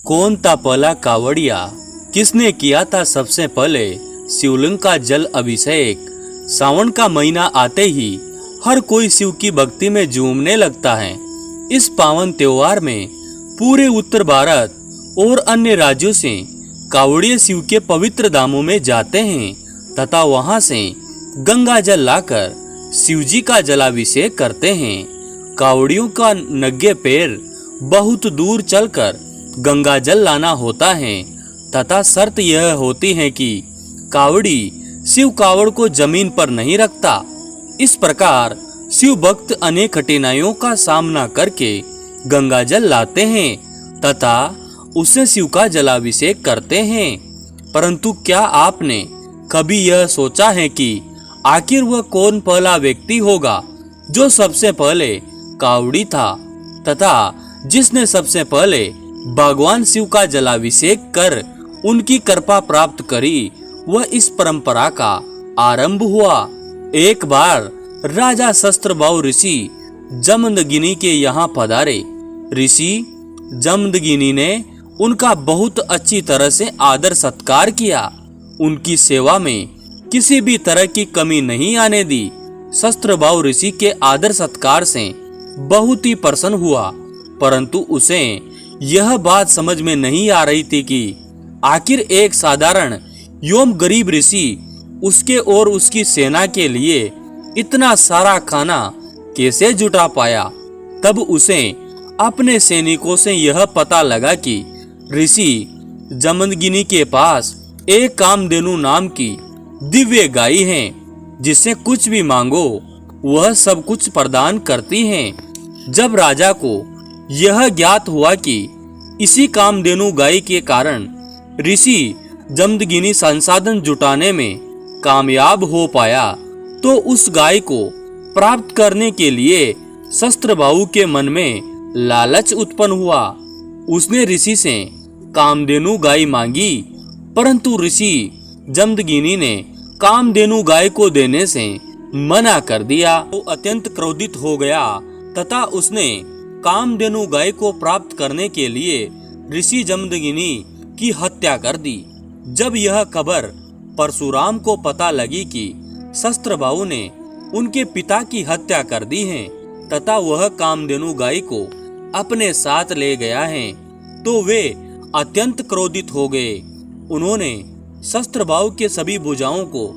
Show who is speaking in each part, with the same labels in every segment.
Speaker 1: कौन था पहला कावड़िया? किसने किया था सबसे पहले शिवलिंग का जल अभिषेक? सावन का महीना आते ही हर कोई शिव की भक्ति में झूमने लगता है। इस पावन त्योहार में पूरे उत्तर भारत और अन्य राज्यों से कावड़िए शिव के पवित्र धामों में जाते हैं तथा वहां से गंगा जल लाकर शिव जी का जलाभिषेक करते हैं। कावड़ियों का नंगे पैर बहुत दूर चलकर गंगा जल लाना होता है तथा शर्त यह होती है कि कावड़ी शिव कावड़ को जमीन पर नहीं रखता। इस प्रकार शिव भक्त अनेक कठिनाइयों का सामना करके गंगा जल लाते हैं तथा उससे शिव का जलाभिषेक करते हैं। परंतु क्या आपने कभी यह सोचा है कि आखिर वह कौन पहला व्यक्ति होगा जो सबसे पहले कावड़ी था तथा जिसने सबसे पहले भगवान शिव का जलाभिषेक कर उनकी कृपा प्राप्त करी? वह इस परंपरा का आरंभ हुआ। एक बार राजा शस्त्रभाव ऋषि जमदग्नि के यहाँ पधारे। ऋषि जमदग्नि ने उनका बहुत अच्छी तरह से आदर सत्कार किया। उनकी सेवा में किसी भी तरह की कमी नहीं आने दी। शस्त्रभाव ऋषि के आदर सत्कार से बहुत ही प्रसन्न हुआ, परंतु उसे यह बात समझ में नहीं आ रही थी कि आखिर एक साधारण एवं गरीब ऋषि उसके और उसकी सेना के लिए इतना सारा खाना कैसे जुटा पाया। तब उसे अपने सैनिकों से यह पता लगा कि ऋषि जमदग्नि के पास एक कामधेनु नाम की दिव्य गाय है, जिससे कुछ भी मांगो वह सब कुछ प्रदान करती है। जब राजा को यह ज्ञात हुआ कि इसी कामधेनु गाय के कारण ऋषि जमदग्नि संसाधन जुटाने में कामयाब हो पाया, तो उस गाय को प्राप्त करने के लिए शस्त्रभाव के मन में लालच उत्पन्न हुआ। उसने ऋषि से कामधेनु गाय मांगी, परंतु ऋषि जमदग्नि ने कामधेनु गाय को देने से मना कर दिया। वो अत्यंत क्रोधित हो गया तथा उसने कामधेनु गाय को प्राप्त करने के लिए ऋषि जमदग्नि की हत्या कर दी। जब यह खबर परशुराम को पता लगी कि शस्त्रभाव ने उनके पिता की हत्या कर दी है तथा वह कामधेनु गाय को अपने साथ ले गया है, तो वे अत्यंत क्रोधित हो गए। उन्होंने शस्त्रभाव के सभी भुजाओं को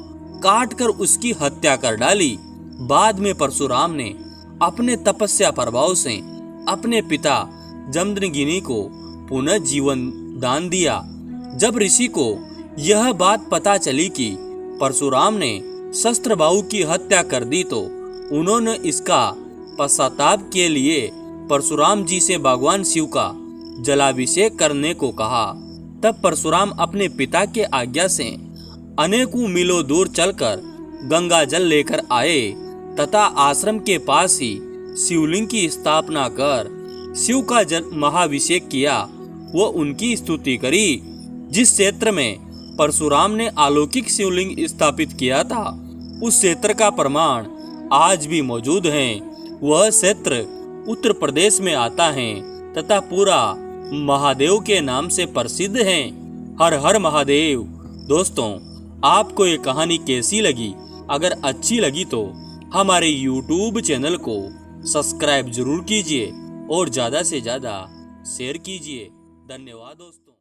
Speaker 1: काटकर उसकी हत्या कर डाली। बाद में परशुराम ने अपने तपस्या प्रभाव से अपने पिता जमदग्नि को पुनः जीवन दान दिया। जब ऋषि को यह बात पता चली कि परशुराम ने शस्त्रभाव की हत्या कर दी, तो उन्होंने इसका पश्चाताप के लिए परशुराम जी से भगवान शिव का जलाभिषेक करने को कहा। तब परशुराम अपने पिता के आज्ञा से अनेकों मीलों दूर चलकर गंगा जल लेकर आए तथा आश्रम के पास ही शिवलिंग की स्थापना कर शिव का महाभिषेक किया। वह उनकी स्तुति करी। जिस क्षेत्र में परशुराम ने अलौकिक शिवलिंग स्थापित किया था, उस क्षेत्र का प्रमाण आज भी मौजूद है। वह क्षेत्र उत्तर प्रदेश में आता है तथा पूरा महादेव के नाम से प्रसिद्ध है। हर हर महादेव। दोस्तों, आपको ये कहानी कैसी लगी? अगर अच्छी लगी तो हमारे YouTube चैनल को सब्सक्राइब जरूर कीजिए और ज़्यादा से ज़्यादा शेयर कीजिए। धन्यवाद दोस्तों।